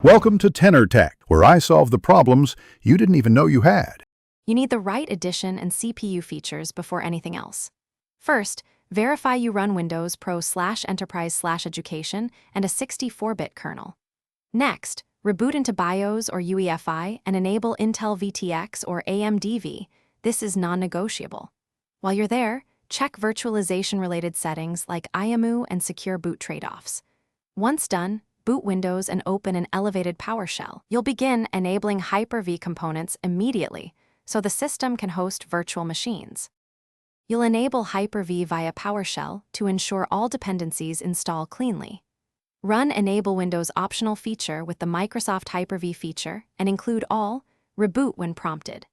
Welcome to Tenor Tech, where I solve the problems you didn't even know you had. You need the right edition and CPU features before anything else. First, verify you run Windows Pro/Enterprise/Education and a 64-bit kernel. Next, reboot into BIOS or UEFI and enable Intel VTX or AMD. This is non-negotiable. While you're there, check virtualization-related settings like IMU and secure boot trade-offs. Once done, boot Windows and open an elevated PowerShell. You'll begin enabling Hyper-V components immediately, so the system can host virtual machines. You'll enable Hyper-V via PowerShell to ensure all dependencies install cleanly. Run Enable Windows optional feature with the Microsoft Hyper-V feature and include all, reboot when prompted.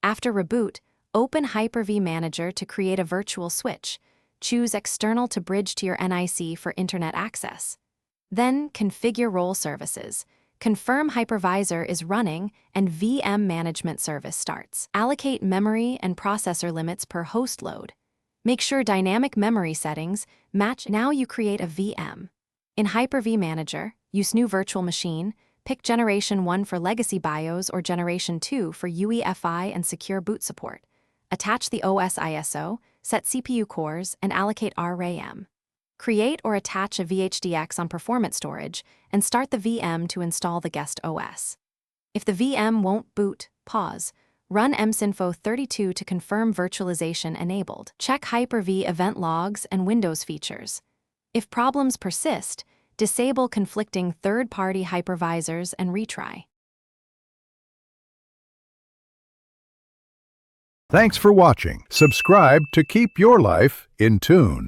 After reboot, open Hyper-V Manager to create a virtual switch. Choose External to bridge to your NIC for internet access. Then configure role services. Confirm hypervisor is running and VM management service starts. Allocate memory and processor limits per host load. Make sure dynamic memory settings match. Now you create a VM. In Hyper-V Manager, use new virtual machine, pick Generation 1 for legacy BIOS or Generation 2 for UEFI and secure boot support. Attach the OS ISO, set CPU cores, and allocate RAM. Create or attach a VHDX on performance storage and start the VM to install the guest OS. If the VM won't boot, pause. Run msinfo32 to confirm virtualization enabled. Check Hyper-V event logs and Windows features. If problems persist, disable conflicting third-party hypervisors and retry. Thanks for watching. Subscribe to keep your life in tune.